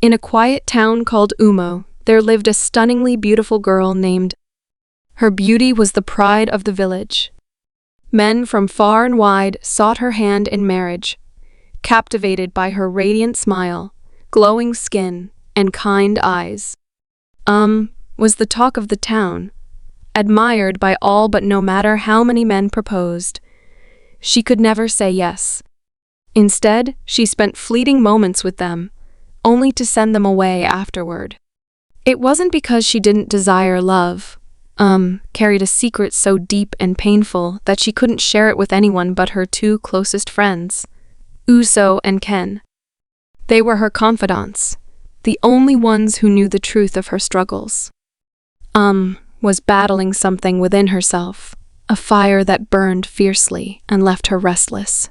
In a quiet town called Umo, there lived a stunningly beautiful girl named. Her beauty was the pride of the village. Men from far and wide sought her hand in marriage, captivated by her radiant smile, glowing skin, and kind eyes. Was the talk of the town, admired by all, but no matter how many men proposed, she could never say yes. Instead, she spent fleeting moments with them, only to send them away afterward. It wasn't because she didn't desire love, carried a secret so deep and painful that she couldn't share it with anyone but her two closest friends, Uso and Ken. They were her confidants, the only ones who knew the truth of her struggles. Was battling something within herself, a fire that burned fiercely and left her restless.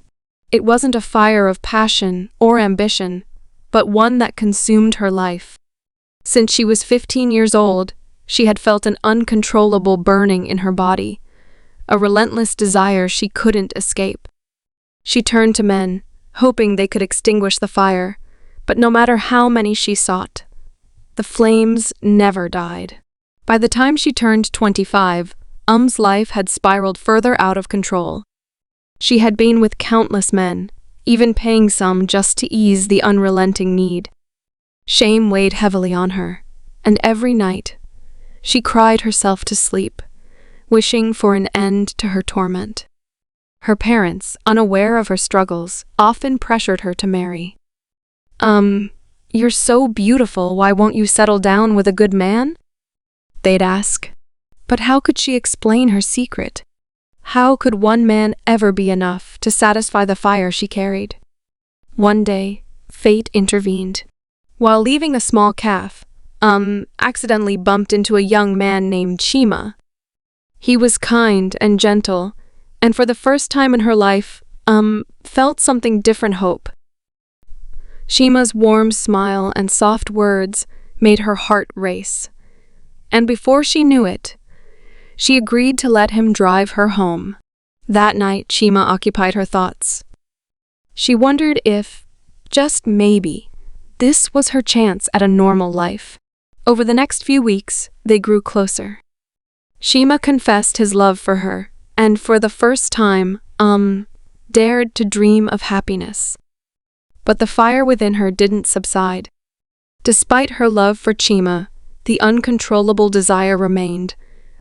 It wasn't a fire of passion or ambition, but one that consumed her life. Since she was 15 years old, she had felt an uncontrollable burning in her body, a relentless desire she couldn't escape. She turned to men, hoping they could extinguish the fire, but no matter how many she sought, the flames never died. By the time she turned 25, life had spiraled further out of control. She had been with countless men, even paying some just to ease the unrelenting need. Shame weighed heavily on her, and every night, she cried herself to sleep, wishing for an end to her torment. Her parents, unaware of her struggles, often pressured her to marry. You're so beautiful, why won't you settle down with a good man? They'd ask. But how could she explain her secret? How could one man ever be enough to satisfy the fire she carried? One day, fate intervened. While leaving a small calf, accidentally bumped into a young man named Chima. He was kind and gentle, and for the first time in her life, felt something different hope. Chima's warm smile and soft words made her heart race. And before she knew it, she agreed to let him drive her home. That night, Chima occupied her thoughts. She wondered if, just maybe, this was her chance at a normal life. Over the next few weeks, they grew closer. Chima confessed his love for her, and for the first time, dared to dream of happiness. But the fire within her didn't subside. Despite her love for Chima, the uncontrollable desire remained,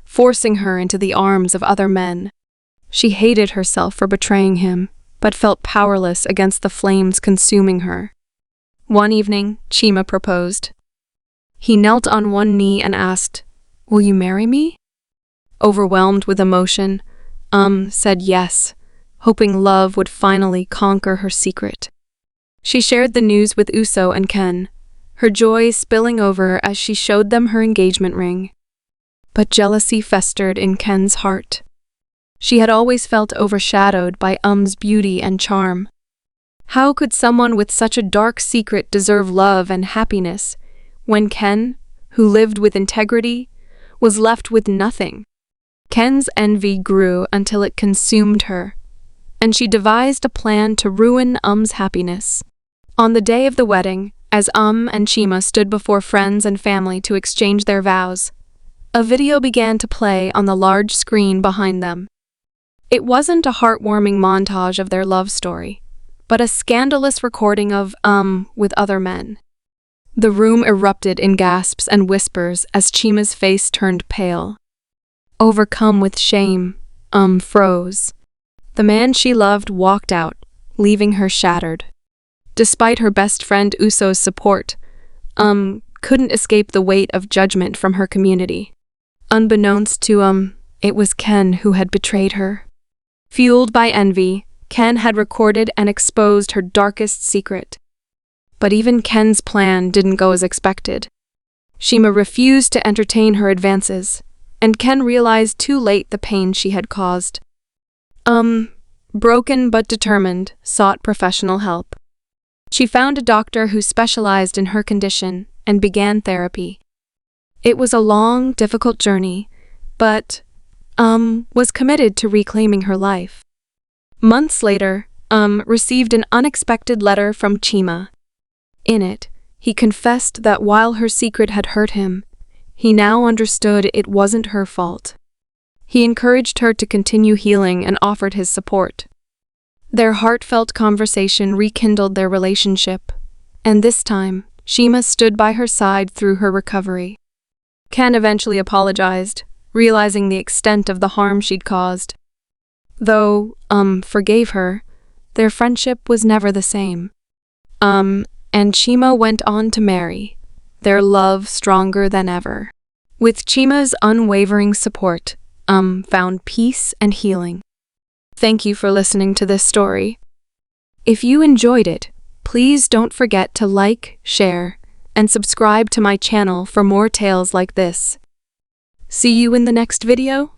forcing her into the arms of other men. She hated herself for betraying him, but felt powerless against the flames consuming her. One evening, Chima proposed. He knelt on one knee and asked, "Will you marry me?" Overwhelmed with emotion, said yes, hoping love would finally conquer her secret. She shared the news with Uso and Ken, her joy spilling over as she showed them her engagement ring. But jealousy festered in Ken's heart. She had always felt overshadowed by beauty and charm. How could someone with such a dark secret deserve love and happiness when Ken, who lived with integrity, was left with nothing? Ken's envy grew until it consumed her, and she devised a plan to ruin happiness. On the day of the wedding, as and Chima stood before friends and family to exchange their vows, a video began to play on the large screen behind them. It wasn't a heartwarming montage of their love story, but a scandalous recording of with other men. The room erupted in gasps and whispers as Chima's face turned pale. Overcome with shame, froze. The man she loved walked out, leaving her shattered. Despite her best friend Uso's support, couldn't escape the weight of judgment from her community. Unbeknownst to it was Ken who had betrayed her. Fueled by envy, Ken had recorded and exposed her darkest secret. But even Ken's plan didn't go as expected. Chima refused to entertain her advances, and Ken realized too late the pain she had caused. Broken but determined, sought professional help. She found a doctor who specialized in her condition and began therapy. It was a long, difficult journey, but, was committed to reclaiming her life. Months later, received an unexpected letter from Chima. In it, He confessed that while her secret had hurt him, he now understood it wasn't her fault. He encouraged her to continue healing and offered his support. Their heartfelt conversation rekindled their relationship, and this time, Chima stood by her side through her recovery. Ken eventually apologized, realizing the extent of the harm she'd caused. Though, forgave her, their friendship was never the same. And Chima went on to marry, their love stronger than ever. With Chima's unwavering support, found peace and healing. Thank you for listening to this story. If you enjoyed it, please don't forget to like, share, and subscribe to my channel for more tales like this. See you in the next video.